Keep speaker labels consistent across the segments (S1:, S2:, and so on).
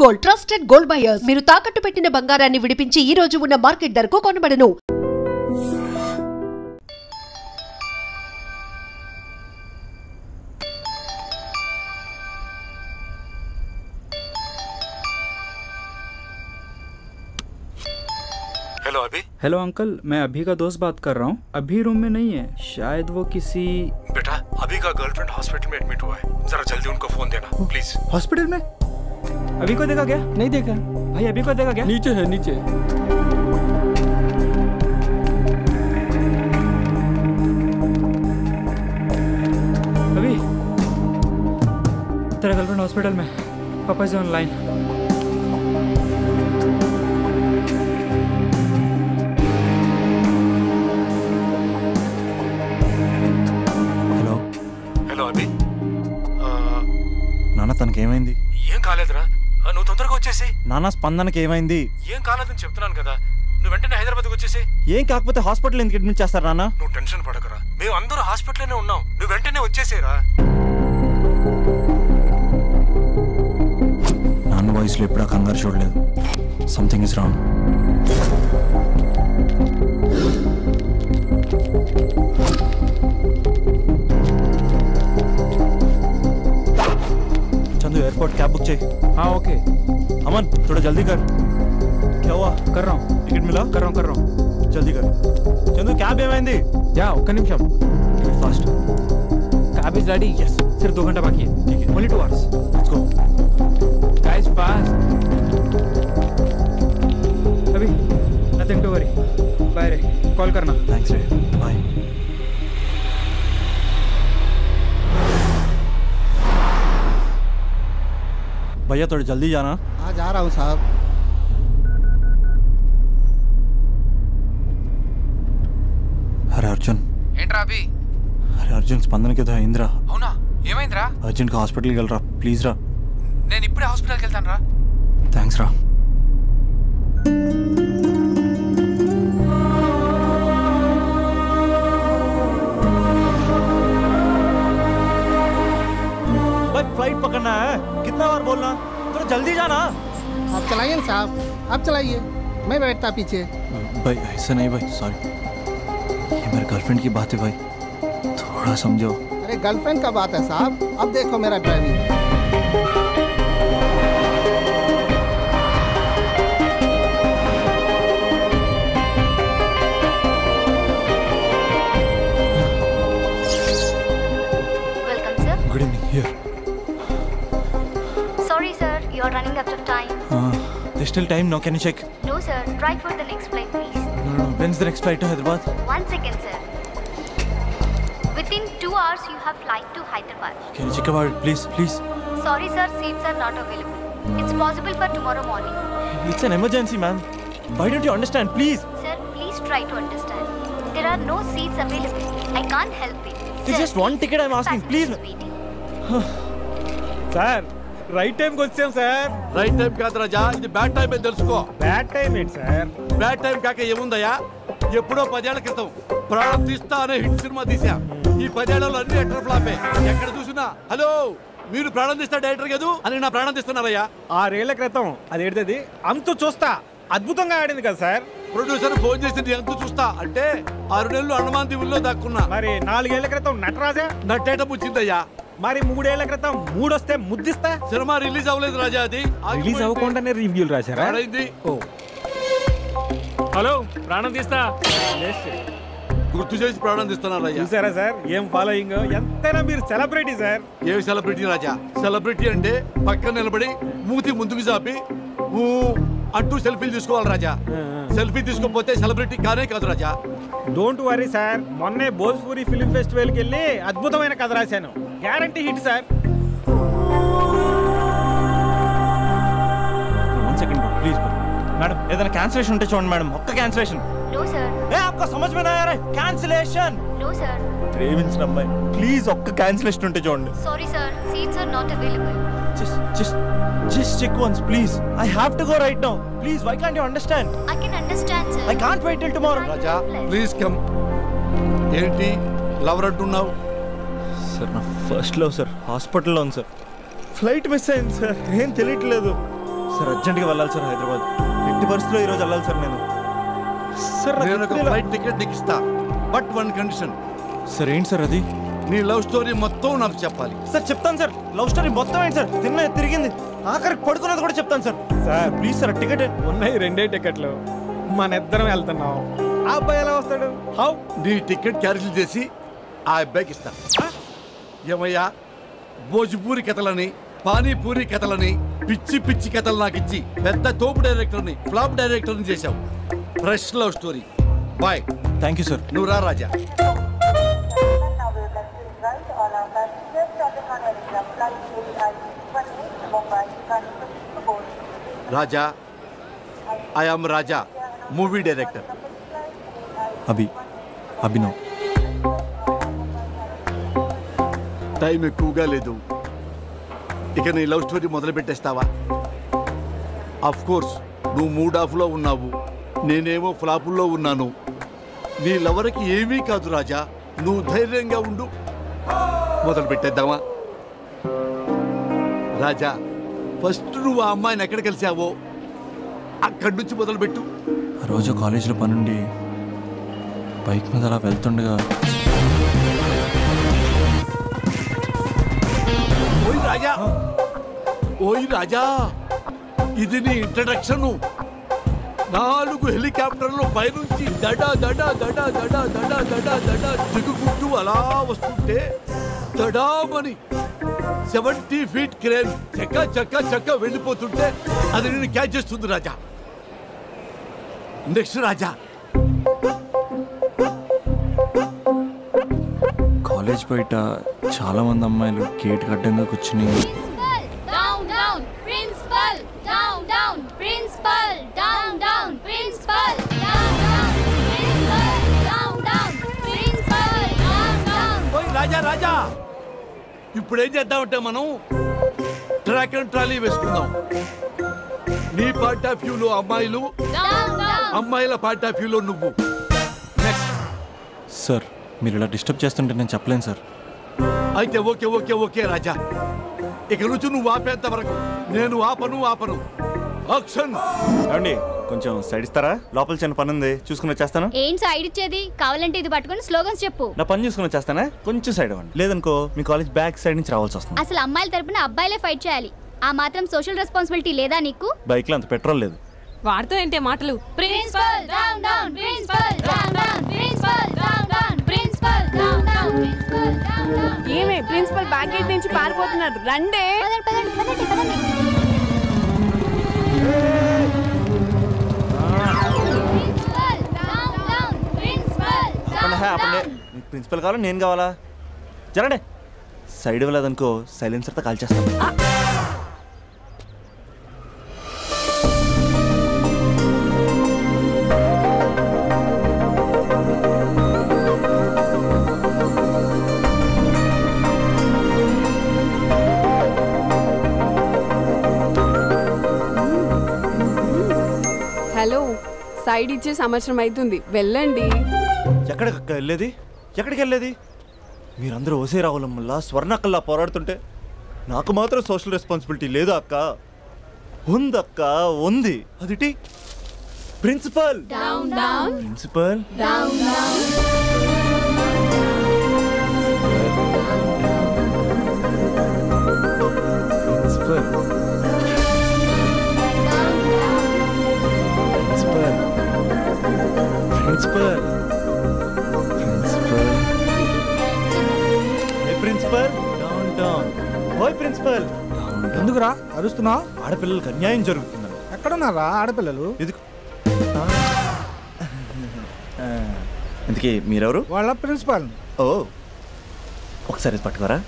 S1: Gold trusted gold buyers. మీరు తాకట్టు పెట్టిన బంగారాన్ని విడిపించి ఈ రోజు ఉన్న మార్కెట్ ధరకు కొనబడను.
S2: हेलो अभी।
S3: हेलो अंकल, मैं अभी का दोस्त बात कर रहा हूँ। अभी रूम में नहीं है, शायद वो किसी।
S2: बेटा अभी का गर्लफ्रेंड हॉस्पिटल में एडमिट हुआ है, जरा जल्दी उनको फोन देना प्लीज।
S3: हॉस्पिटल में? अभी को देखा क्या?
S4: नहीं देखा
S3: भाई, अभी को देखा क्या?
S4: नीचे है नीचे।
S3: अभी तेरा गर्लफ्रेंड हॉस्पिटल में, पापा से ऑनलाइन।
S5: నాన్న తనకి ఏమైంది?
S2: ఏం కాలేదురా, నువ్వు తొందరగా వచ్చేసి.
S5: నాన్న స్పందనకి ఏమైంది?
S2: ఏం కాలేదని చెప్తున్నాను కదా, నువ్వు వెంటనే హైదరాబాద్కి వచ్చేసి.
S5: ఏం కాకపోతే హాస్పిటల్ ఎందుకు అడ్మిట్ చేస్తారు నాన్న?
S2: నువ్వు టెన్షన్ పడకరా, మేము అందరూ హాస్పిటల్లోనే ఉన్నాం, నువ్వు వెంటనే వచ్చేసేరా.
S5: నాన్న వాయిస్లో ఎప్పుడా కంగారు చూడలేదు. Something is wrong. Airport cab book चाहिए।
S3: हाँ ओके।
S5: अमन थोड़ा जल्दी कर। क्या हुआ?
S3: कर रहा हूँ।
S5: टिकट मिला?
S3: कर रहा हूँ।
S5: जल्दी कर। चंदू कैब ఏమైంది?
S3: या ఒక్క నిమిషం।
S5: Fast.
S3: Cab is ready.
S5: Yes.
S3: सिर्फ 2 घंटा बाकी है।
S5: ठीक है।
S3: Only 2 hours.
S5: Let's go.
S3: Guys fast. अभी नथिंग टू वरी। बाय रे, कॉल करना।
S5: थैंक्स रे, बाय। भैया थोड़ा जल्दी जाना।
S6: हाँ जा रहा हूँ साहब।
S5: अरे अर्जुन।
S7: ఏంట్రా అభి?
S5: अरे अर्जुन స్పందన కి అయిందిరా.
S7: అవునా? ఏమైందిరా?
S5: అర్జెంట్ గా హాస్పిటల్కి వెళ్ళరా ప్లీజ్ రా.
S7: నేను ఇప్పుడే హాస్పిటల్కి వెళ్తాను రా.
S5: థ్యాంక్స్ రా. भाई फ्लाइट पकड़ना है, कितना बार बोलना, थोड़ा जल्दी जाना।
S6: आप चलाइए ना साहब, आप चलाइए, मैं बैठता पीछे।
S5: भाई ऐसा नहीं भाई, सॉरी, ये मेरे गर्लफ्रेंड की बात है भाई, थोड़ा समझो।
S6: अरे गर्लफ्रेंड का बात है साहब, अब देखो मेरा driving.
S5: Good evening, here.
S8: Sorry sir, you are running out of time.
S5: There's still time now, can you check?
S8: No sir, try for the next flight please.
S5: No, when's the next flight to Hyderabad?
S8: 1 second sir. Within 2 hours you have flight to Hyderabad.
S5: Can you check about it, please, please?
S8: Sorry sir, seats are not available. It's possible for tomorrow morning.
S5: It's an emergency, ma'am. Why don't you understand, please?
S8: Sir, please try to understand. There are no seats available. I can't help it.
S5: It's just one ticket I'm asking, please.
S4: Sir right టైంకి వచ్చాం sir.
S9: Right time కాదు రాజా, ఇది bad time అని తెలుసుకో.
S4: Bad time ఏంటి sir?
S9: Bad time కాక ఏముందయ్యా, ఎప్పుడో 10 ఏళ్ల క్రితం ప్రాణం తీస్తా అనే హిట్ సినిమా తీసా. ఈ 10 ఏళ్లలో అన్ని ఎటర్ ఫ్లాపే. ఎక్కడ చూసినా హలో మీరు ప్రాణం తీస్తా డైరెక్టర్ కాదు అని నా ప్రాణం తీస్తున్నారయ్యా.
S4: 6 ఏళ్ల క్రితం అది ఏంటది అంతు చూస్తా అద్భుతంగా ఆడింది కదా సార్.
S9: ప్రొడ్యూసర్ ఫోన్ చేసి ఎంత చూస్తా అంటే 6 నెలలు అండమాన్ దీవుల్లో దాక్కున్నా.
S4: మరి 4 ఏళ్ల క్రితం నటరాజా
S9: నట్టేట ముచ్చిందయ్యా.
S4: మరి 3 ఏళ్ల క్రితం 3 వస్తే ముద్దిస్తా.
S9: సినిమా రిలీజ్ అవ్వలేదు రాజా, అది
S4: రిలీజ్ అవ్వకుండానే రివ్యూలు రాశారా?
S9: ఓ
S4: హలో ప్రాణం తీస్తా
S9: గుర్తు చేసి ప్రాణం తీస్తున్నారయ్యా.
S4: చూసారా సార్ ఏం ఫాలోయింగ్? ఎంతైనా మీరు సెలబ్రిటీ సార్.
S9: ఏమి సెలబ్రిటీ రాజా? సెలబ్రిటీ అంటే పక్కన నిలబడి మూతి ముందుకు చాపి అంటూ సెల్ఫీలు తీసుకోవాలి రాజా. సెల్ఫీ తీసుకోకపోతే సెలబ్రిటీ కానే కాదు రాజా.
S4: డోంట్ వరీ సార్, మొన్నే భోజ్పూరి ఫిలిం ఫెస్టివల్కి వెళ్ళి అద్భుతమైన కథ రాశాను, guarantee hit sir.
S5: One second, please. Madam ఏదైనా క్యాన్సిలేషన్ ఉంటే చూడండి మేడం, ఒక్క క్యాన్సిలేషన్.
S8: No sir.
S5: ఏ आपको समझ में नहीं आ रहा है? कैंसिलेशन.
S8: No sir.
S5: ప్రేమించిన అమ్మాయి ప్లీజ్ ఒక్క క్యాన్సిలేషన్ ఉంటే చూడండి.
S8: Sorry sir, seats are not available.
S5: Just check once please. I have to go right now. Please, why can't you understand?
S8: I can understand sir.
S5: I can't wait till tomorrow.
S9: Raja please come. ఏంటి lover అంటున్నావు?
S5: Sir నా first love sir హాస్పిటల్లో ఉంది sir. Flight miss అయింది sir, ఏం తెలియట్లేదు. Sir అర్జెంట్గా వెళ్ళాలి సార్ హైదరాబాద్. ఎట్టి పరిస్థితిలో ఈరోజు వెళ్ళాలి సార్ నేను.
S9: సార్ నేను ఒక ఫ్లైట్ టికెట్ నీకు ఇస్తా, బట్ వన్ కండిషన్.
S5: సార్ ఏంటి సార్ అది?
S9: నీ లవ్ స్టోరీ మొత్తం నాకు చెప్పాలి.
S5: సార్ చెప్తాను సార్. లవ్ స్టోరీ మొత్తం ఏంటి సార్? తిన్న తిరిగింది ఆఖరికి పడుకున్నది కూడా చెప్తాను sir. Sir please sir ticket.
S4: ఉన్నాయి 2 టికెట్లు, మన ఇద్దరం వెళ్తున్నాం. ఆ అబ్బాయి ఎలా వస్తాడు? హౌ?
S9: నీ టికెట్ క్యాన్సిల్ చేసి ఆ అబ్బాయికి ఇస్తా. ఏమయ్యా, భోజ్పూరి కథలని, పానీపూరి కథలని, పిచ్చి పిచ్చి కథలు నాకు ఇచ్చి పెద్ద తోపు డైరెక్టర్ని, ఫ్లాప్ డైరెక్టర్ని చేశావు. Fresh love story. Bye.
S5: Thank you sir.
S9: నువ్వు రా Raja. Raja, I am Raja, movie director.
S5: Abhinav.
S9: Time ఎక్కువగా లేదు, ఇక నీ లవ్ స్టోరీ మొదలు పెట్టేస్తావా? అఫ్ కోర్స్ నువ్వు మూడ్ ఆఫ్లో ఉన్నావు, నేనేమో ఫ్లాపుల్లో ఉన్నాను. నీ లవర్కి ఏమీ కాదు రాజా, నువ్వు ధైర్యంగా ఉండు. మొదలు పెట్టేద్దామా? రాజా, ఫస్ట్ నువ్వు ఆ అమ్మాయిని ఎక్కడ కలిసావో అక్కడి నుంచి మొదలుపెట్టు.
S5: ఆ రోజు కాలేజీలో పనుండి బైక్ మీద అలా వెళ్తుండగా
S9: ఓయ్ రాజా, ఇది నీ ఇంట్రడక్షన్. 4 హెలికాప్టర్లు పైనుంచి దడా దడా దడా దడా దడా దడా దడా దిగుకుంటూ అలా వస్తుంటే దడామని 70 ఫీట్ క్రేన్ చక్క చక్క చక్క వెళ్ళిపోతుంటే అది నేను క్యాచ్ చేస్తుంది రాజా. నెక్స్ట్ రాజా.
S5: కాలేజ్ బయట చాలా మంది అమ్మాయిలు గేట్ అడ్డంగా కూర్చుని
S9: రాజా రాజా, ఇప్పుడు ఏం చేద్దామంటే మనం ట్రాక్ అండ్ ట్రాలీ వేసుకుందాం. నీ పార్ట్ ఆఫ్ వ్యూలో అమ్మాయిలు, అమ్మాయిల పార్ట్ ఆఫ్ వ్యూలో నువ్వు.
S5: సార్ మీరు ఇలా డిస్టర్బ్ చేస్తుంటే నేను చెప్పలేను సార్.
S9: అయితే ఓకే ఓకే ఓకే రాజా, ఇక నుంచి నువ్వు ఆపేంత వరకు నేను ఆపను. యాక్షన్.
S5: ఏమండి కొంచెం సైడ్ ఇస్తారా? లోపల చిన్న పని ఉంది, చూసుకుని వచ్చేస్తాను.
S8: ఏంటి సైడ్ ఇచ్చేది? కావాలంటే ఇది పట్టుకొని స్లోగన్స్ చెప్పు.
S5: నా పని చూసుకుని వచ్చేస్తానా? కొంచెం సైడ్ అవ్వండి, లేదనుకో మీ కాలేజ్ బ్యాక్ సైడ్ నుంచి రావాల్సి వస్తుంది.
S8: అసలు అమ్మాయిల తరపున అబ్బాయిలే ఫైట్ చేయాలి. ఆ మాత్రం సోషల్ రెస్పాన్సిబిలిటీ లేదా నీకు?
S5: బైక్ లో అంత పెట్రోల్ లేదు.
S10: వాడుతూ ఏంటే మాటలు?
S8: Principal down down, principal down down, principal down down, principal down down, principal down down.
S10: ఏమే ప్రిన్సిపల్ బ్యాక్ గేట్ నుంచి పారిపోతున్నారు, రండే.
S8: పదండి పదండి పదండి. Principal down down, principal down down.
S5: మీకు ప్రిన్సిపల్ కావాలా నేను కావాలా? జరండి. సైడ్ ఇవ్వలేదనుకో సైలెన్సర్తో కాల్ చేస్తాను.
S10: హలో, సైడ్ ఇచ్చే సంవత్సరం అవుతుంది, వెళ్ళండి.
S5: ఎక్కడికి వెళ్ళేది? ఎక్కడికి వెళ్ళేది? మీరందరూ ఓసే రావులమ్మల్లా స్వర్ణక్కల్లా పోరాడుతుంటే నాకు మాత్రం సోషల్ రెస్పాన్సిబిలిటీ లేదు అక్క. ఉందక్క, ఉంది. అదిటి principal principal principal principal down down. ఓయ్ ప్రిన్సిపల్,
S6: ఎందుకురా అరుస్తున్నావు?
S5: ఆడపిల్లలకు అన్యాయం జరుగుతుందని.
S6: ఎక్కడున్నారా ఆడపిల్లలు?
S5: ఎందుకు? ఇందుకే మీరెవరు?
S6: వాళ్ళ ప్రిన్సిపాల్.
S5: ఓ, ఒకసారి పట్టుకోరా.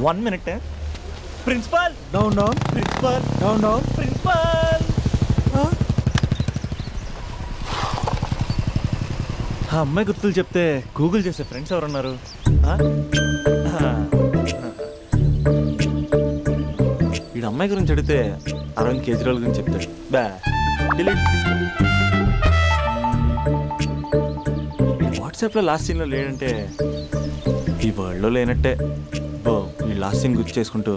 S5: 1 minute. Principal
S6: down down,
S5: principal
S6: down down,
S5: principal. ఆ అమ్మాయి గుర్తులు చెప్తే గూగుల్ చేసే ఫ్రెండ్స్ ఎవరున్నారు? వీడు అమ్మాయి గురించి అడిగితే అరవింద్ కేజ్రీవాల్ గురించి చెప్తాడు. బా డిలీట్. వాట్సాప్లో లాస్ట్ సీన్లో లేడంటే ఈ వరల్డ్లో లేనట్టే. బో ఈ లాస్ట్ సీన్ గుర్తు చేసుకుంటూ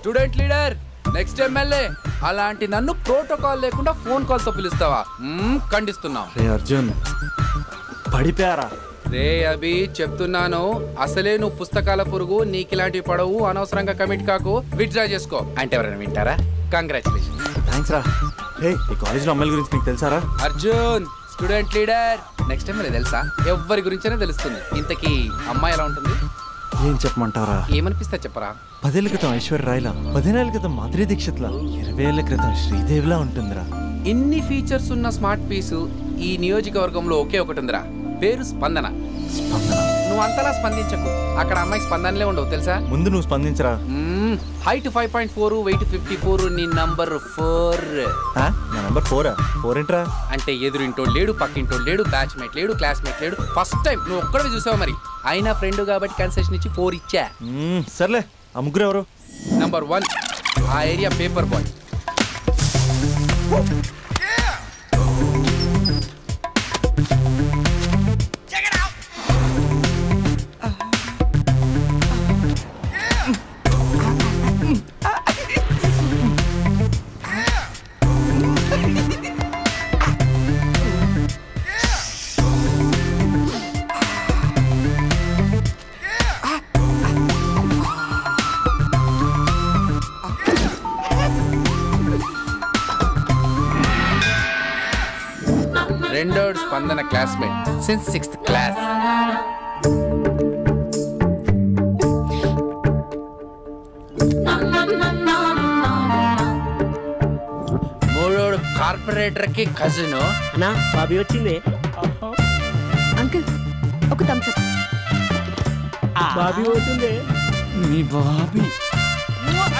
S7: స్టూడెంట్ లీడర్ నెక్స్ట్ ఎమ్మెల్యే అలాంటి నన్ను ప్రోటోకాల్ లేకుండా ఫోన్ కాల్ తో పిలుస్తావా? ఖండిస్తున్నావు.
S5: రే అర్జున్ పడిపోయారా?
S7: రే అభి చెప్తున్నాను, అసలే నువ్వు పుస్తకాల పురుగు, నీకు ఇలాంటివి పడవు, అనవసరంగా కమిట్ కాకు, విత్డ్రా చేసుకో అంటే ఎవరైనా వింటారా? కంగ్రాచులేషన్.
S5: థ్యాంక్స్ రా. రే ఈ కాలేజ్లో అమ్మాయిల గురించి నీకు తెలుసారా?
S7: Arjun student leader next MLA తెలుసా? ఎవరి గురించైనా తెలుస్తుంది. ఇంతకీ అమ్మాయి ఎలా ఉంటుంది?
S5: ఏం చెప్పమంటారా?
S7: ఏమనిపిస్తా చెప్పరా?
S5: 10 ఏళ్ల క్రితం ఐశ్వర్య రాయ్లా, 15 ఏళ్ల క్రితం మాధురి దీక్షిత్లా, 20 ఏళ్ల క్రితం శ్రీదేవిలా ఉంటుందిరా.
S7: ఇన్ని ఫీచర్స్ ఉన్న స్మార్ట్ పీసు ఈ నియోజకవర్గంలో ఒకే ఒకటి ఉందిరా, పేరు స్పందన.
S5: స్పందన?
S7: నువ్వు అంతలా స్పందించకు, అక్కడ అమ్మాయి స్పందనలే ఉండవు తెలుసా?
S5: ముందు నువ్వు స్పందించరా.
S7: హైట్ 5.4, వెయిట్ 54, నీ నంబర్ 4.
S5: నా నంబర్ 4? 4 ఏంట్రా?
S7: అంటే ఎదురింటోడు లేడు, పక్కింటోడు లేడు, బ్యాచ్మేట్ లేడు, క్లాస్మేట్ లేడు, ఫస్ట్ టైం నువ్వు ఒక్కడే చూసావు. మరి అయినా ఫ్రెండ్ కాబట్టి కన్సెషన్ ఇచ్చి 4 ఇచ్చా.
S5: సర్లే, ఆ ముగ్గురు ఎవరు?
S7: నంబర్ 1 ఆ ఏరియా పేపర్ బాయ్. రెండోడ్ Spandana classmate since 6th class. మూడోడు కార్పొరేటర్ కి కజిన్.
S11: నా బాబీ వచ్చింది.
S10: అంకుల్ ఒక థమ్స్ అప్.
S11: బాబీ వచ్చింది.
S3: మీ బాబీ.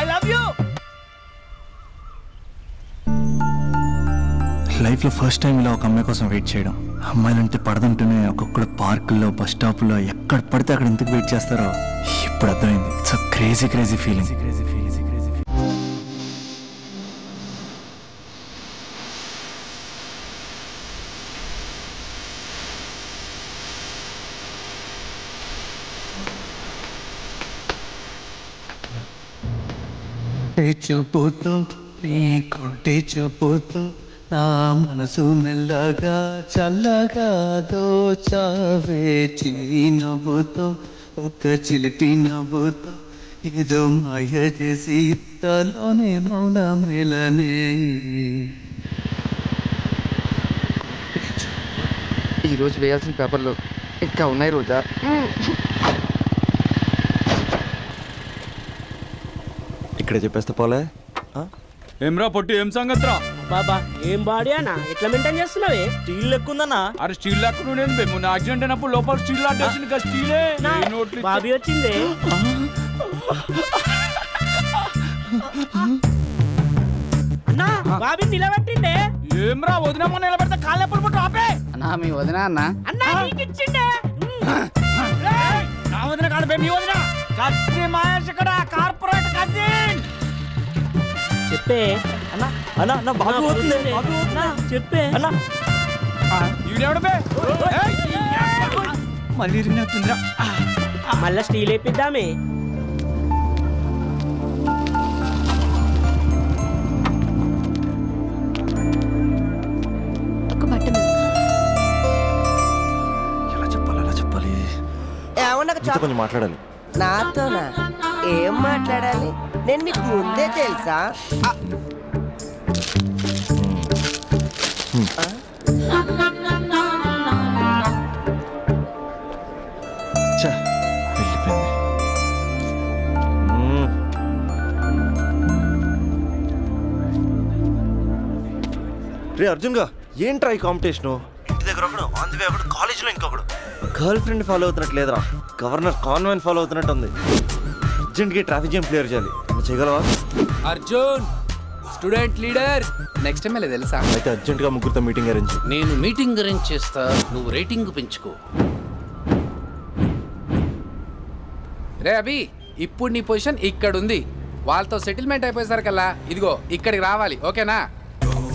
S11: I love you.
S5: లైఫ్లో ఫస్ట్ టైం ఇలా ఒక అమ్మాయి కోసం వెయిట్ చేయడం. అమ్మాయిలంటే పడదంటూనే ఒక్కొక్కడు పార్కుల్లో, బస్ స్టాప్లో ఎక్కడ పడితే అక్కడ ఎందుకు వెయిట్ చేస్తారో ఇప్పుడు అర్థమైంది. It's crazy crazy feeling.
S12: చూపుతూ నీ కొంటే చూపుతూ నా మనసు మెల్లగా చల్లగా దోచావే చిరునవ్వుతో, ఒక చిలిపి నవ్వుతో ఏదో మాయ చేసి తలోనే మౌన మేలనే.
S13: ఈరోజు వేయాల్సిన పేపర్లు ఇంకా ఉన్నాయి రోజా.
S5: ఇక్కడే చెప్పేస్తే పోలే.
S3: ఏమ్రా పొట్టి, ఏం సంగతిరా?
S11: బాబా ఏం బాడీ అన్నా, ఎట్లా మెయింటైన్ చేస్తున్నావే?
S3: స్టీల్ లెక్కుందన్నా. అరే స్టీల్ లెక్క నేను మొన్న యాక్సిడెంట్ అయినప్పుడు లోపల స్టీల్ లాంటి ఇంకా స్టీలే.
S11: బాబీ వచ్చింది. అన్నా బాబీ నిలబెట్టిండే.
S3: ఏమ్రా వదినమ్మ నిలబెడితే కాళ్ళు ఎప్పుడు పుట్టు ఆపే.
S13: అన్నా మీ వదిన అన్న
S11: అన్నా నీకు ఇచ్చిండే.
S3: నా వదిన కాదు మీ వదిన. కత్తి మహేష్ ఇక్కడ కార్పొరేట్ కజిన్.
S11: చెప్పే అన్నా. అన్నా నా బాబీ వచ్చింది. చెప్పే అన్నా.
S3: మళ్ళీ ఇరిగినట్టుందిరా.
S11: మళ్ళా స్టీల్ వేపిద్దామే.
S10: ఒక బట్ట
S5: ఎలా చెప్పాలి? కొంచెం మాట్లాడాలి.
S14: నాతోనా? ఏం మాట్లాడాలి? నేను మీకు ముందే తెలుసా?
S5: రే అర్జున్ గా ఏంట్రా ఈ కాంపిటీషను? ఇంటి దగ్గర ఒకడు, ఆన్ ది వే ఒకడు, కాలేజీలో ఇంకొకడు. గర్ల్ ఫ్రెండ్ ఫాలో అవుతున్నట్టు లేదురా, గవర్నర్ కాన్వెంట్ ఫాలో అవుతున్నట్టు ఉంది. అర్జెంట్గా ట్రాఫిక్ జామ్ క్లియర్ చేయాలి. నువ్వు చేయగలవా?
S7: Arjun student leader next MLA తెలుసా?
S5: అయితే అర్జెంట్గా ముగ్గురితో మీటింగ్ అరేంజ్.
S7: నేను మీటింగ్ అరేంజ్ చేస్తా, నువ్వు రేటింగ్ పెంచుకో. రే అభి, ఇప్పుడు నీ పొజిషన్ ఇక్కడ ఉంది. వాళ్ళతో సెటిల్మెంట్ అయిపోయేసరికల్లా ఇదిగో ఇక్కడికి రావాలి, ఓకేనా?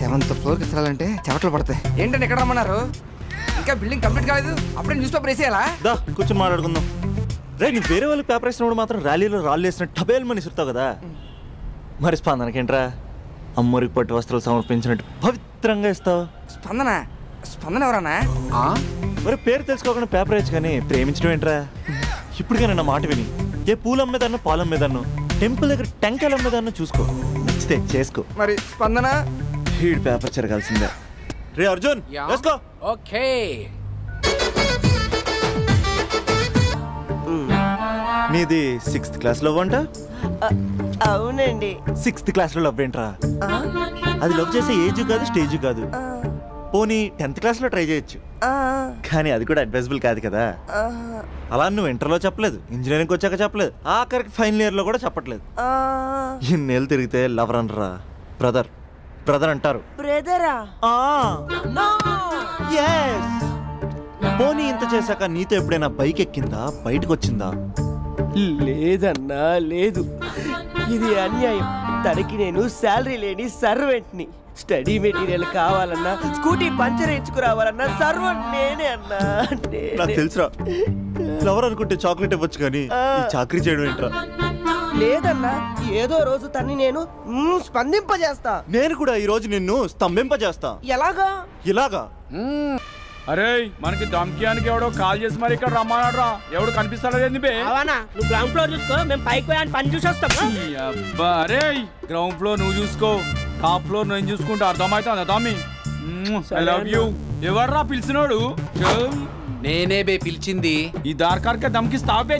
S13: 7th ఫ్లోర్కి వెళ్ళాలంటే చెమటలు పడతాయి. ఏంటంటే ఎక్కడ రమ్మన్నారు? ఇంకా బిల్డింగ్ కంప్లీట్ కాలేదు, అప్పుడే న్యూస్ పేపర్ వేసేయాలా?
S5: దా కూర్చొని మాట్లాడుకుందాం. రే నువ్వు వేరే వాళ్ళకి పేపర్ వేసినప్పుడు మాత్రం ర్యాలీలో రాళ్ళు వేసిన టబేల్ మని ఇస్తావు కదా, మరి స్పందనకేంట్రా అమ్మోరికి పట్టు వస్త్రాలు సమర్పించినట్టు పవిత్రంగా ఇస్తావు.
S13: స్పందన స్పందన ఎవరన్నా?
S5: మరి పేరు తెలుసుకోకుండా పేపర్ వేయచ్చు కానీ ప్రేమించడం ఏంట్రా? ఇప్పటికైనా నా మాట విని ఏ పూలు అమ్మేదాన్నో పాలు అమ్మేదాన్నో టెంపుల్ దగ్గర టెంకాయలు అమ్మేదాన్నో చూసుకో, నచ్చితే చేసుకో.
S13: మరి స్పందన
S5: హీడ్ పేపర్ చెరగాల్సిందే. రే అర్జున్ వేసుకో.
S7: ఓకే.
S5: నీది 6th క్లాస్ లవ్ అంట?
S14: అవునండి.
S5: 6th క్లాస్ లో లవ్ ఏంట్రా? అది లవ్ చేసే ఏజ్ కాదు స్టేజ్ కాదు. పోనీ 10th క్లాస్ లో ట్రై చేయొచ్చు, కానీ అది కూడా అడ్వైజబుల్ కాదు కదా. అలా నువ్వు ఇంటర్లో చెప్పలేదు, ఇంజనీరింగ్ వచ్చాక చెప్పలేదు, ఆఖరికి ఫైనల్ ఇయర్ లో కూడా చెప్పట్లేదు. ఇన్నేళ్ళు తిరిగితే లవర్ అనరా, బ్రదర్ బ్రదర్ అంటారు.
S14: బ్రదరా?
S5: పోనీ ఇంత చేశాక నీతో ఎప్పుడైనా బైక్ ఎక్కిందా, బయటకు వచ్చిందా?
S14: లేదన్నా లేదు. ఇది అన్యాయం. తనకి నేను శాలరీ లేని సర్వెంట్ని. స్టడీ మెటీరియల్ కావాలన్నా, స్కూటీ పంచర్ వేయించుకురావాలన్నా సర్వెంట్ నేనే అన్నా.
S5: నాకు తెలుసురా, ఫ్లవర్ అనుకుంటే చాక్లెట్ ఇవ్వచ్చు కానీ చాకరీ చేయడం ఏంట్రా?
S14: లేదన్నా, ఏదో రోజు తన్ని నేను స్పందింపజేస్తా.
S5: నేను కూడా ఈ రోజు నిన్ను స్తంభింపజేస్తా.
S14: ఎలాగా?
S5: ఇలాగా?
S3: అరే మనకి దమ్కియానికి ఎవడో కాల్ చేసి మరి ఇక్కడ రమ్మన్నాడ్రా. ఎవడు కనిపిస్తాడో బే?
S11: నువ్వు గ్రౌండ్ ఫ్లోర్ చూసుకో, మేము పైకి పోయి పని చూసి వస్తాం.
S3: అబ్బా అరే, గ్రౌండ్ ఫ్లోర్ నువ్వు చూసుకో, టాప్ ఫ్లోర్ నేను చూసుకుంటా. అర్థమవుతుందా తమ్మి? I love you. ఎవర్రా పిలిచినోడు?
S7: నేనే బే పిలిచింది.
S3: ఈ దార్కార్కే దమ్కిస్తావే?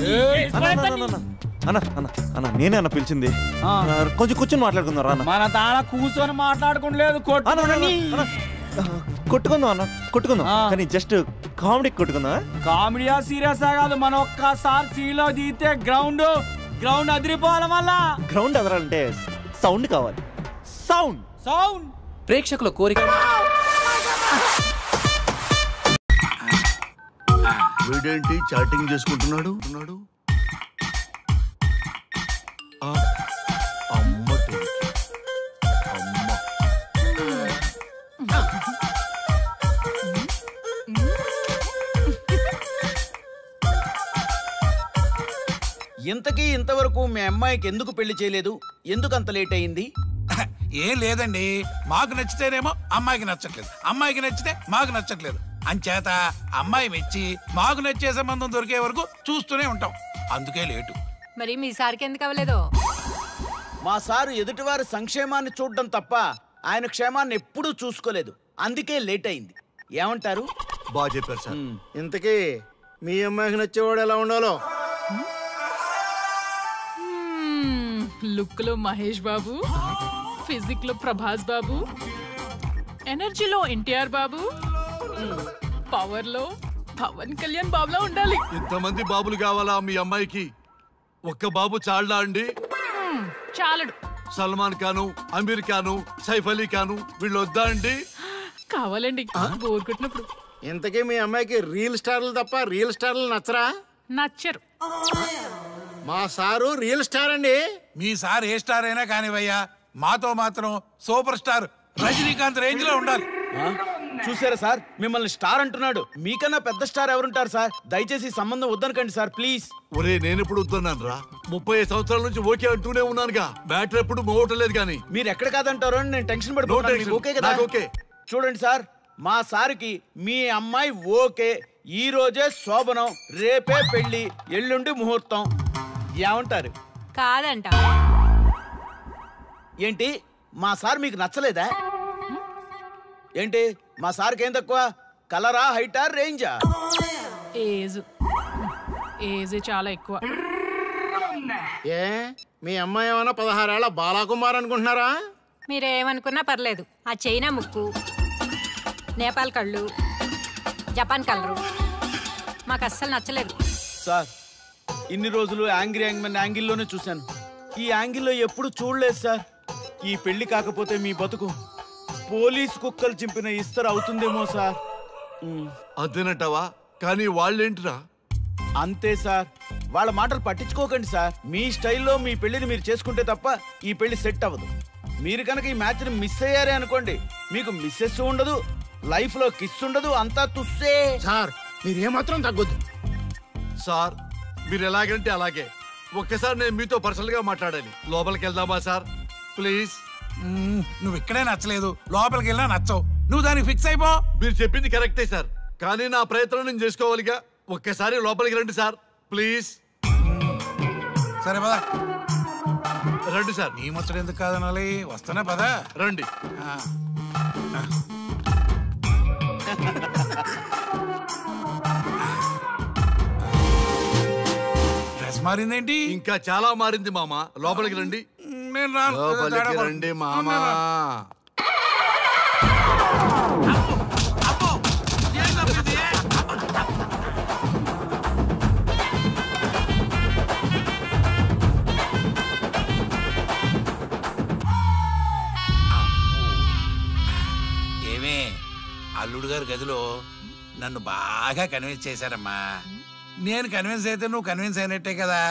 S5: అన్న అన్న అన్న నేనే అన్న పిలిచింది. కొంచెం కూర్చొని మాట్లాడుకుందాం రా.
S3: మన తాన కూర్చొని మాట్లాడుకోలేదు,
S5: కొట్టుకుందాం అన్న, కొట్టుకుందాం కానీ జస్ట్ కామెడీ కొట్టుకుందాం.
S3: కామెడీయా సీరియసా కాదు, మనం ఒక్కసారి సీలో దిగితే గ్రౌండ్ గ్రౌండ్ అదిరిపోవాలి. మళ్ళా
S5: గ్రౌండ్ అదరాలంటే సౌండ్ కావాలి. సౌండ్
S3: సౌండ్
S7: ప్రేక్షకుల కోరిక.
S9: వీడేంటి చాటింగ్ చేసుకుంటున్నాడు?
S15: ఇంతకీ ఇంతవరకు మీ అమ్మాయికి ఎందుకు పెళ్లి చేయలేదు? ఎందుకు అంత లేట్ అయింది?
S16: ఏం లేదండి, మాకు నచ్చితేనేమో అమ్మాయికి నచ్చట్లేదు, అమ్మాయికి నచ్చితే మాకు నచ్చట్లేదు. అంచేత అమ్మాయి మెచ్చి మాకు నచ్చే సంబంధం దొరికే వరకు చూస్తూనే ఉంటాం, అందుకే లేటు.
S17: మరి మీ సార్కి ఎందుకు అవ్వలేదు?
S15: మా సారు ఎదుటివారి సంక్షేమాన్ని చూడడం తప్ప ఆయన క్షేమాన్ని ఎప్పుడూ చూసుకోలేదు, అందుకే లేట్ అయింది. ఏమంటారు?
S9: బాగా చెప్పారు సార్.
S18: ఇంతకీ మీ అమ్మాయికి నచ్చేవాడు ఎలా ఉండాలో?
S19: లుక్ లో మహేష్ బాబు, ఫిజిక్ లో ప్రభాస్ బాబు, ఎనర్జీలో ఎన్టీఆర్ బాబు, పవర్ లో పవన్ కళ్యాణ్ బాబులా ఉండాలి.
S9: ఇంతమంది బాబులు కావాలా మీ అమ్మాయికి? ఒక్క బాబు చాళ్ళా అండి?
S19: చాలడు.
S9: సల్మాన్ ఖాను, అమీర్ ఖాను, సైఫ్ అలీ ఖాను వీళ్ళు వద్దా అండి?
S19: కావాలండి, బోర్ కొట్టినప్పుడు.
S18: ఇంతకీ మీ అమ్మాయికి రీల్ స్టార్లు తప్ప రియల్ స్టార్లు నచ్చరా?
S19: నచ్చరు.
S18: మా సారు రియల్ స్టార్ అండి.
S16: మీ సార్ ఏ స్టార్ అయినా కానివయ్యా, మాతో మాత్రం సూపర్ స్టార్ రజనీకాంత్ రేంజ్ లో ఉండాలి.
S15: చూసారా సార్, మిమ్మల్ని స్టార్ అంటున్నాడు. మీకన్నా పెద్ద స్టార్ ఎవరుంటారు సార్? దయచేసి సంబంధం వద్దనకండి సార్, ప్లీజ్.
S9: ఒరే నేను ఎప్పుడు వద్దన్నాను రా? 35 సంవత్సరాల నుంచి ఓకే అంటూనే ఉన్నానుగా. బ్యాటరీ ఎప్పుడు మోగటలేదు కానీ.
S15: మీరు ఎక్కడ కాదంటారో అని నేను టెన్షన్ పడిపోతాను. ఓకే కదా?
S9: ఓకే.
S15: చూడండి సార్, మా సార్కి మీ అమ్మాయి ఓకే. ఈ రోజే శోభనం, రేపే పెళ్లి, ఎల్లుండి ముహూర్తం. ఏమంటారు?
S17: కాదంట.
S15: ఏంటి, మా సార్ మీకు నచ్చలేదా ఏంటి? మా సార్కి ఏం తక్కువ? కలరా, హైటా, రేంజా?
S19: ఏజ్ చాలా ఎక్కువ.
S18: ఏ మీ అమ్మాయి ఏమన్నా 16 ఏళ్ల బాలాకుమార్ అనుకుంటున్నారా?
S17: మీరేమనుకున్నా పర్లేదు. ఆ చైనా ముక్కు, నేపాల్ కళ్ళు, జపాన్ కలరు మాకు అస్సలు నచ్చలేదు
S15: సార్. ఇన్ని రోజులు యాంగ్రీ యాంగ్మెన్ యాంగిల్లోనే చూశాను, ఈ యాంగిల్లో ఎప్పుడు చూడలేదు సార్. ఈ పెళ్లి కాకపోతే మీ బతుకు పోలీస్ కుక్కలు చింపిన ఇస్తరు అవుతుందేమో సార్.
S9: అదేనంటావా? కానీ వాళ్ళేంటిరా?
S15: అంతే సార్, వాళ్ళ మాటలు పట్టించుకోకండి సార్. మీ స్టైల్లో మీ పెళ్లిని మీరు చేసుకుంటే తప్ప ఈ పెళ్లి సెట్ అవ్వదు. మీరు కనుక ఈ మ్యాచ్ని మిస్ అయ్యారే అనుకోండి, మీకు మిస్సెస్ ఉండదు, లైఫ్ లో కిస్ ఉండదు, అంతా తుస్సే.
S18: Sir మీరేమాత్రం తగ్గొద్దు
S9: sir. మీరు ఎలాగంటే అలాగే. ఒక్కసారి నేను మీతో పర్సనల్ గా మాట్లాడాలి. లోపలికి వెళ్దామా సార్?
S16: ప్లీజ్. నువ్వు ఇక్కడే నచ్చలేదు, లోపలికి వెళ్ళినా నచ్చవు. నువ్వు దానికి ఫిక్స్ అయిపో.
S9: మీరు చెప్పింది కరెక్టే సార్, కానీ నా ప్రయత్నం నేను చేసుకోవాలిగా. ఒక్కసారి లోపలికి రండి సార్ ప్లీజ్.
S16: సరే పదా
S9: రండి సార్.
S16: నీ ముచ్చట ఎందుకు కాదనాలి, వస్తానే పదా
S9: రండి.
S16: డ్రెస్ మారిందేంటి?
S9: ఇంకా చాలా మారింది మామ. లోపలికి రండి.
S16: నేను రాను.
S9: లోపలికి రండి మామా.
S16: ఏమే అల్లుడు గారి గదిలో నన్ను బాగా కన్విన్స్ చేశారమ్మా. నేను కన్విన్స్ అయితే నువ్వు కన్విన్స్ అయినట్టే కదా.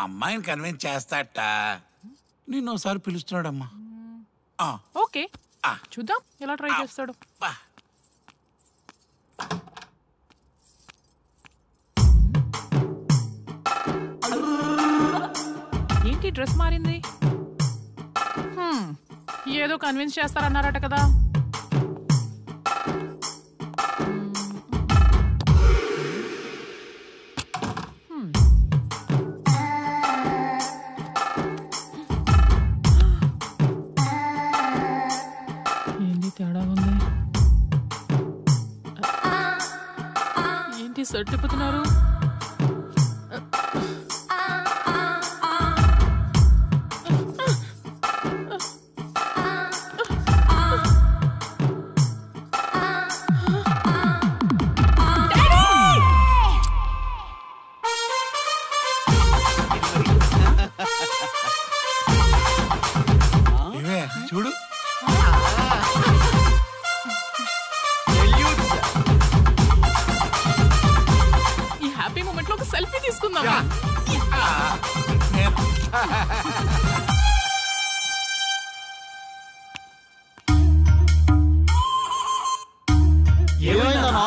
S16: అమ్మాయిని కన్విన్స్ చేస్తాట. నిన్ను ఒకసారి పిలుస్తున్నాడమ్మా.
S19: ఓకే చూద్దాం ఎలా ట్రై చేస్తాడు. ఏంటి డ్రెస్ మారింది? ఏదో కన్విన్స్ చేస్తారన్నారట కదా. ఏంటి తేడా ఉంది? ఏంటి షర్ట్ తిప్పుతున్నారు?
S16: చూడు
S19: ఈ హ్యాపీ మూమెంట్ లో ఒక సెల్ఫీ తీసుకుందాం.
S15: ఏమైందన్నా?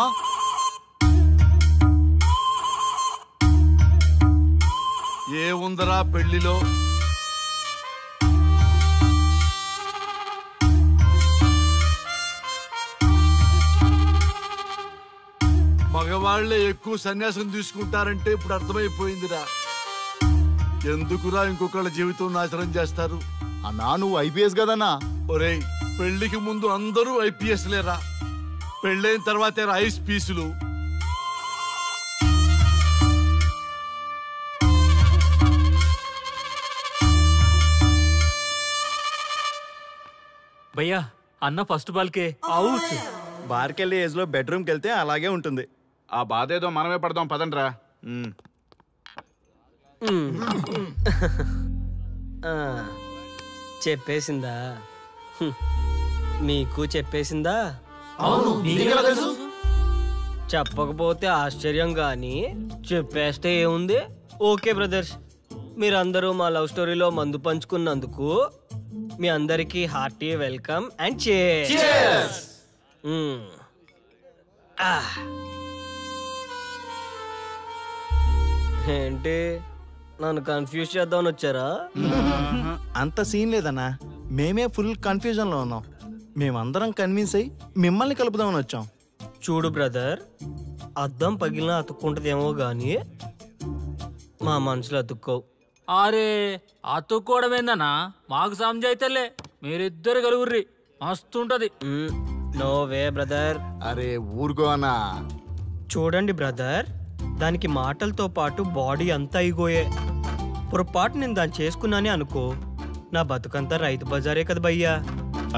S9: ఏముందరా పెళ్లిలో? మగవాళ్లే ఎక్కువ సన్యాసం తీసుకుంటారంటే ఇప్పుడు అర్థమైపోయిందిరా. ఎందుకురా ఇంకొకళ్ళ జీవితం నాశనం చేస్తారు?
S15: అన్నా నువ్వు ఐపీఎస్ కదన్నా.
S9: ఒరేయ్ పెళ్లికి ముందు అందరూ ఐపీఎస్ లేరా, పెళ్ళైన తర్వాతే ఐస్ పీసులు.
S11: భయ్యా అన్న ఫస్ట్ బాల్కే అవుట్.
S5: బార్కెళ్ళి ఏజ్ లో బెడ్రూమ్కి వెళ్తే అలాగే ఉంటుంది.
S15: ఆ బాధ ఏదో మనమే పడదాం పదండ్రా.
S14: చెప్పేసిందా? మీకు చెప్పేసిందా?
S15: అవును, నీకెలా తెలుసు?
S14: చెప్పకపోతే ఆశ్చర్యం గాని చెప్పేస్తే ఏముంది. ఓకే బ్రదర్స్, మీరందరూ మా లవ్ స్టోరీలో మందు పంచుకున్నందుకు మీ అందరికీ హార్టీ వెల్కమ్ అండ్ cheers. ఏంటి నన్ను కన్ఫ్యూజ్ చేద్దామని వచ్చారా?
S5: అంత సీన్ లేదన్నా, మేమే ఫుల్ కన్ఫ్యూజన్ లో ఉన్నాం. మేమందరం కన్విన్స్ అయ్యి మిమ్మల్ని కలుపుదామని వచ్చాం.
S14: చూడు బ్రదర్, అద్దం పగిలిన అతుక్కుంటదేమో గాని మా మనసులో అతుక్కోవు.
S11: అరే అతుక్కోవడమేందన్నా, మాకు సంజైతేలే. మీరిద్దరు కలుగుర్రి మస్తుంటది.
S14: No way brother.
S15: అరే ఊరుకో అన్నా.
S14: చూడండి బ్రదర్, దానికి మాటలతో పాటు బాడీ అంతా అయిపోయే. పొరపాటు నేను దాన్ని చేసుకున్నానే అనుకో, నా బతుకంతా రైతు బజారే కదా భయ్యా.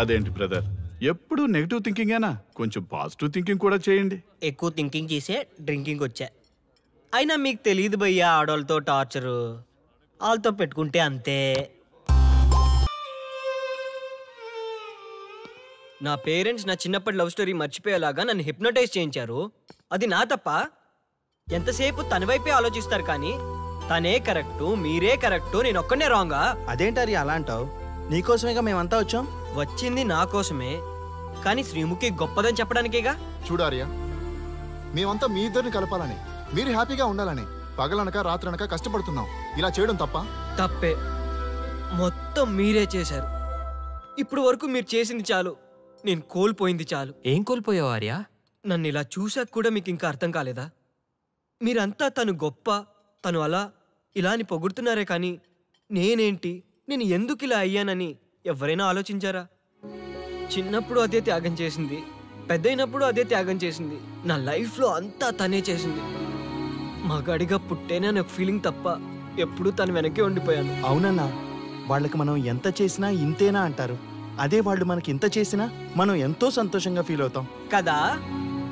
S15: అదేంటి బ్రదర్, ఎప్పుడు నెగిటివ్ థింకింగేనా? కొంచెం పాజిటివ్ థింకింగ్ కూడా చేయండి.
S14: ఎక్కువ థింకింగ్ చేసే డ్రింకింగ్ వచ్చా. అయినా మీకు తెలియదు భయ్యా ఆడవాళ్ళతో టార్చరు. వాళ్ళతో పెట్టుకుంటే అంతే. నా పేరెంట్స్ నా చిన్నప్పటి లవ్ స్టోరీ మర్చిపోయేలాగా నన్ను హిప్నోటైజ్ చేయించారు. అది నా తప్ప? ఎంతసేపు తన వైపే ఆలోచిస్తారు కానీ తనే కరెక్టు, మీరే కరెక్టు, నేను ఒక్కనే రాంగా?
S5: అదేంటారి అలా అంటావు? నీకోసమేగా మేమంతా వచ్చాం.
S14: వచ్చింది నా కోసమే, కానీ శ్రీముఖి గొప్పదని చెప్పడానికేగా.
S20: చూడార్యా, మేమంతా మీ ఇద్దరిని కలపాలని, మీరు హ్యాపీగా ఉండాలని పగలనక రాత్రనక కష్టపడుతున్నాం. ఇలా చేయడం తప్ప?
S14: తప్పే. మొత్తం మీరే చేశారు. ఇప్పుడు వరకు మీరు చేసింది చాలు, నేను కోల్పోయింది చాలు.
S21: ఏం కోల్పోయావు ఆర్య?
S14: నన్ను ఇలా చూసాక కూడా మీకు ఇంకా అర్థం కాలేదా? మీరంతా తను గొప్ప, తను అలా ఇలా అని పొగుడుతున్నారే కానీ నేనేంటి, నేను ఎందుకు ఇలా అయ్యానని ఎవరైనా ఆలోచించారా? చిన్నప్పుడు అదే త్యాగం చేసింది, పెద్దయినప్పుడు అదే త్యాగం చేసింది. నా లైఫ్లో అంతా తనే చేసింది. మగాడిగా పుట్టేనే అనే ఫీలింగ్ తప్ప ఎప్పుడూ తను వెనక్కి ఉండిపోయాను.
S20: అవునన్నా, వాళ్ళకి మనం ఎంత చేసినా ఇంతేనా అంటారు. అదే వాళ్ళు మనకి ఇంత చేసినా మనం ఎంతో సంతోషంగా ఫీల్ అవుతాం
S14: కదా.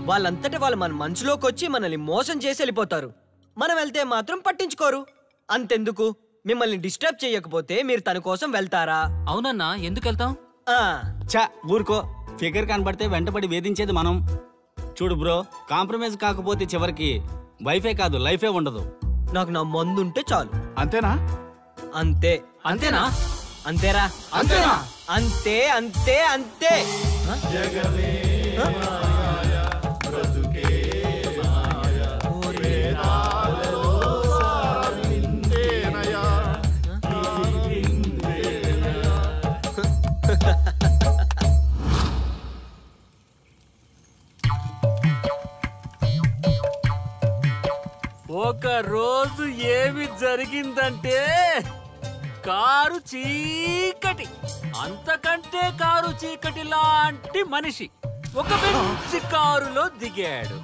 S14: వాళ్ళంతటా వాళ్ళు మన మనసులోకి వచ్చి మనల్ని మోసం చేసి వెళ్ళిపోతారు. మనం వెళ్తే మాత్రం పట్టించుకోరు. అంతెందుకు, మిమ్మల్ని డిస్టర్బ్ చేయకపోతే మీరు తన కోసం వెళ్తారా?
S11: అవునన్నా, ఎందుకు వెళ్తాం?
S22: చా ఊరుకో, ఫిగర్ కనబడితే వెంటబడి వేధించేది మనం. చూడు బ్రో, కాంప్రమైజ్ కాకపోతే చివరికి వైఫే కాదు లైఫే ఉండదు.
S14: నాకు నా మందుంటే చాలు.
S22: అంతేనా?
S14: అంతే.
S22: అంతేనా?
S14: అంతేరా?
S22: అంతేనా?
S14: అంతే అంతే అంతే.
S11: ఒక రోజు ఏమి జరిగిందంటే, కారు చీకటి, అంతకంటే కారు చీకటి లాంటి మనిషి ఒక మంచి కారులో దిగాడు.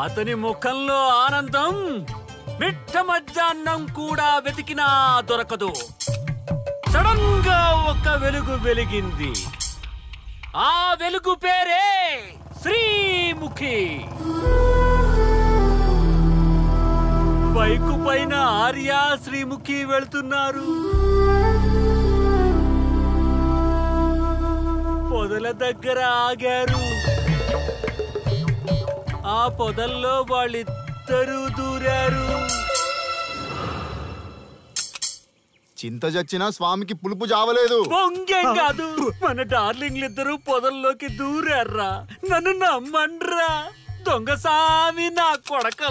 S11: అతని ముఖంలో ఆనందం మిట్ట మధ్యాహ్నం కూడా వెతికినా దొరకదు. సడన్ గా ఒక వెలుగు వెలిగింది. ఆ వెలుగు పేరే శ్రీముఖి. బైకు పైన ఆర్య, శ్రీముఖి వెళ్తున్నారు. పొదల దగ్గర ఆగారు. ఆ పొదల్లో వాళ్ళిద్దరూ దూరారు.
S20: చింత చచ్చినా స్వామికి పులుపు జావలేదు.
S11: పొంగేం కాదు, మన డార్లింగ్లిద్దరూ పొదల్లోకి దూరారా. నన్ను నమ్మండ్రా, దొంగ సామి నా కొడక.